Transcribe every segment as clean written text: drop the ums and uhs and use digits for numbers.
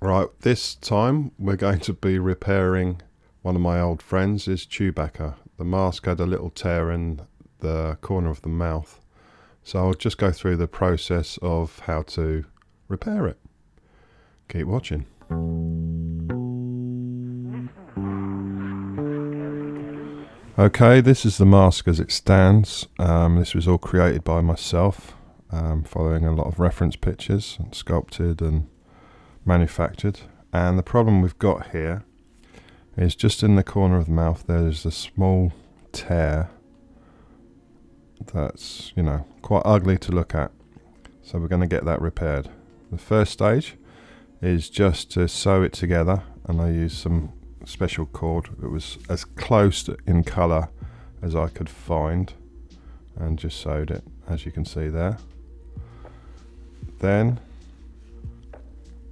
Right, this time we're going to be repairing one of my old friends, is Chewbacca. The mask had a little tear in the corner of the mouth, so I'll just go through the process of how to repair it. Keep watching. Okay, this is the mask as it stands. This was all created by myself, following a lot of reference pictures, and sculpted and manufactured. And the problem we've got here is just in the corner of the mouth there's a small tear that's, you know, quite ugly to look at. So we're going to get that repaired. The first stage is just to sew it together, and I used some special cord. It was as close in colour as I could find, and just sewed it, as you can see there. Then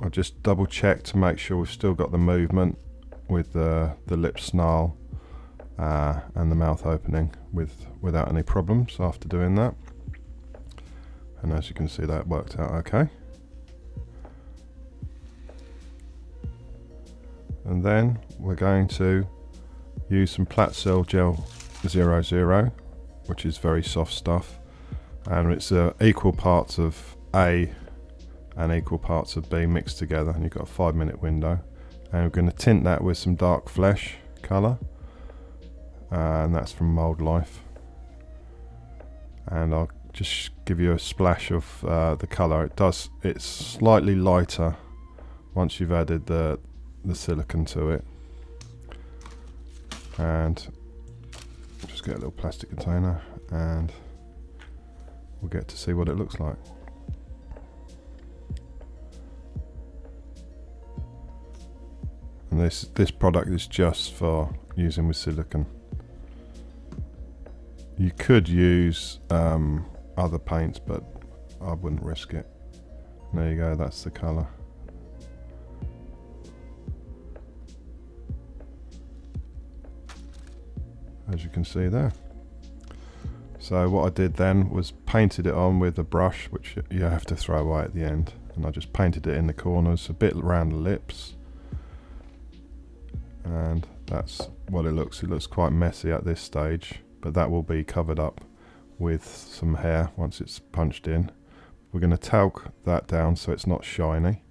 I just double check to make sure we've still got the movement with the lip snarl and the mouth opening without any problems after doing that. And as you can see, that worked out okay. And then we're going to use some Platcel Gel 00, which is very soft stuff, and it's equal parts of A and equal parts of B mixed together, and you've got a 5-minute window. And we're going to tint that with some dark flesh colour, and that's from Mould Life. And I'll just give you a splash of the colour. It's slightly lighter once you've added the silicone to it. And just get a little plastic container, and we'll get to see what it looks like. And this product is just for using with silicone. You could use other paints, but I wouldn't risk it. There you go, that's the colour. As you can see there. So what I did then was painted it on with a brush, which you have to throw away at the end. And I just painted it in the corners, a bit around the lips. And that's what it looks. It looks quite messy at this stage, but that will be covered up with some hair once it's punched in. We're going to talc that down so it's not shiny.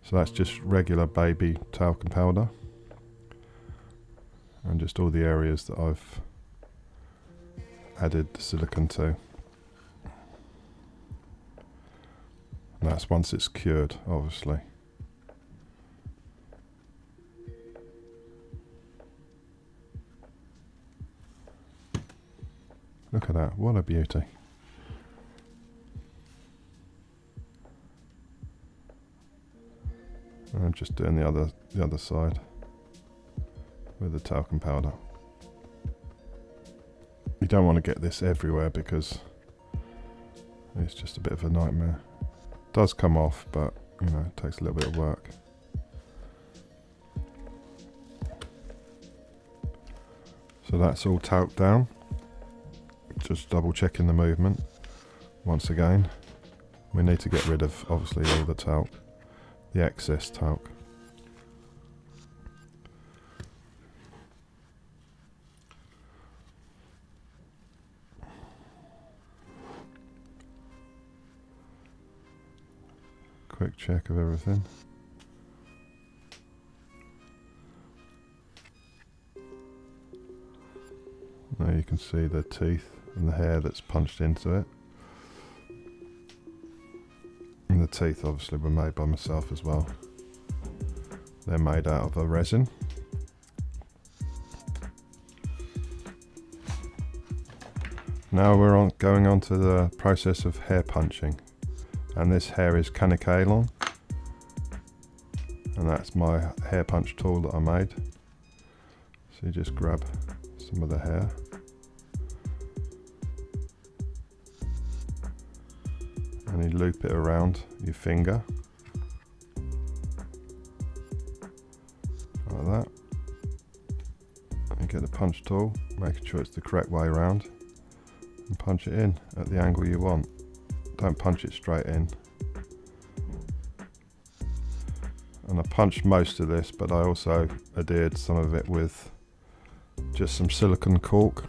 So that's just regular baby talcum powder, and just all the areas that I've added the silicone to. And that's once it's cured, obviously. Look at that, what a beauty. And I'm just doing the other side with the talcum powder. You don't want to get this everywhere because it's just a bit of a nightmare. It does come off, but you know, it takes a little bit of work. So that's all talc down. Just double checking the movement once again. We need to get rid of obviously all the talc, the excess talc. Quick check of everything. Now you can see the teeth and the hair that's punched into it. And the teeth obviously were made by myself as well. They're made out of a resin. Now we're going on to the process of hair punching. And this hair is Canikalon, and that's my hair punch tool that I made. So you just grab some of the hair, and you loop it around your finger like that. And you get the punch tool, making sure it's the correct way around, and punch it in at the angle you want. Don't punch it straight in. and I punched most of this, but I also adhered some of it with just some silicone cork.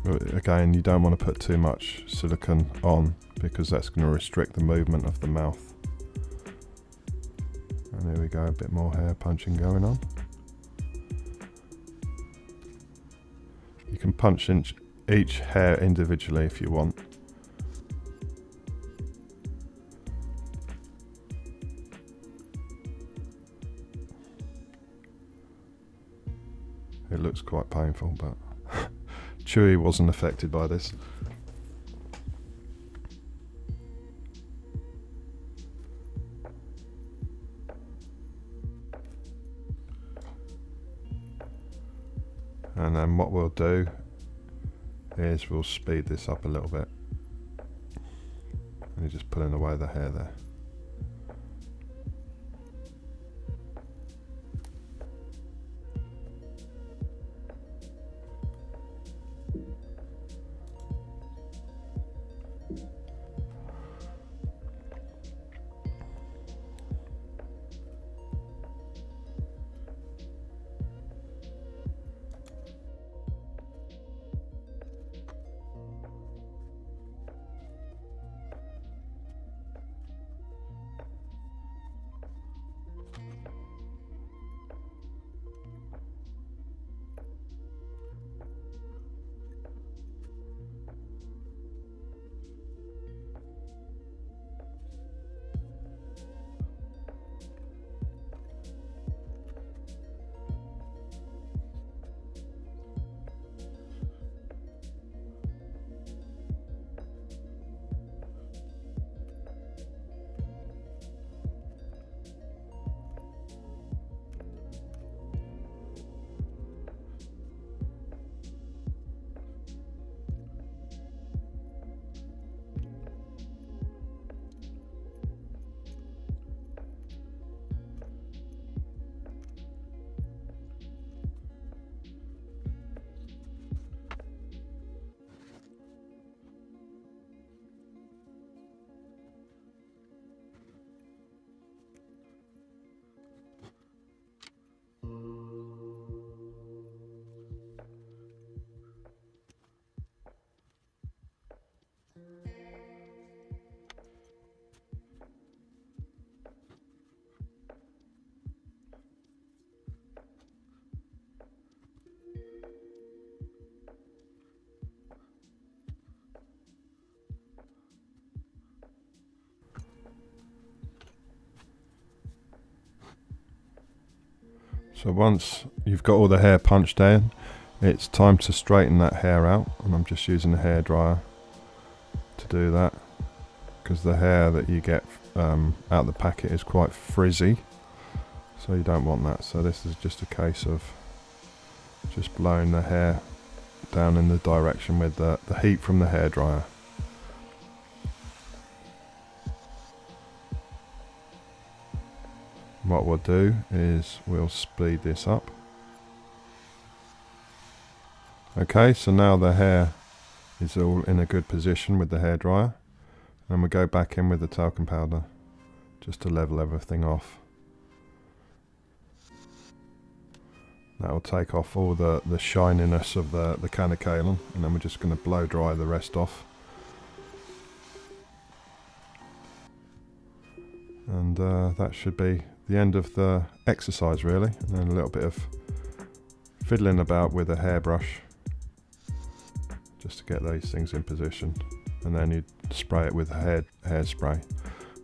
But again, you don't want to put too much silicone on because that's going to restrict the movement of the mouth. And there we go, a bit more hair punching going on. You can punch each hair individually if you want. It looks quite painful, but Chewy wasn't affected by this. And then what we'll do is we'll speed this up a little bit. And you're just pulling away the hair there. So once you've got all the hair punched in, it's time to straighten that hair out, and I'm just using the hairdryer to do that because the hair that you get out the packet is quite frizzy, so you don't want that. So this is just a case of just blowing the hair down in the direction with the heat from the hairdryer. What we'll do is we'll speed this up. Okay, so now the hair is all in a good position with the hairdryer, and we go back in with the talcum powder just to level everything off. That will take off all the shininess of the canacolin, and then we're just going to blow dry the rest off. And that should be the end of the exercise really, and then a little bit of fiddling about with a hairbrush just to get those things in position, and then you spray it with hairspray,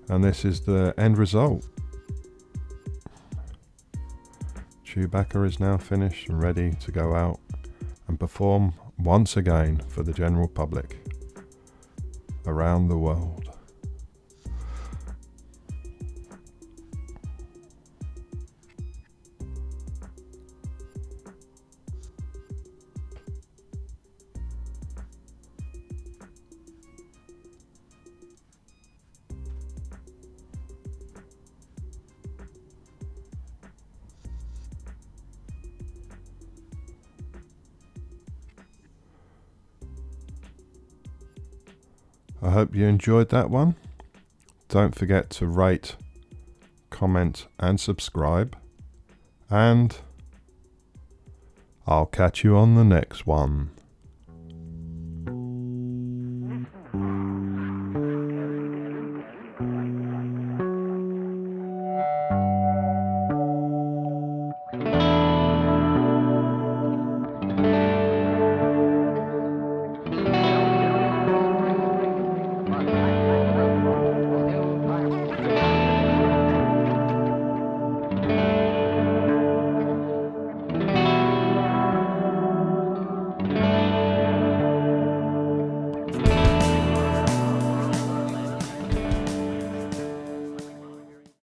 and this is the end result. Chewbacca is now finished and ready to go out and perform once again for the general public around the world. I hope you enjoyed that one. don't forget to rate, comment and subscribe, and I'll catch you on the next one.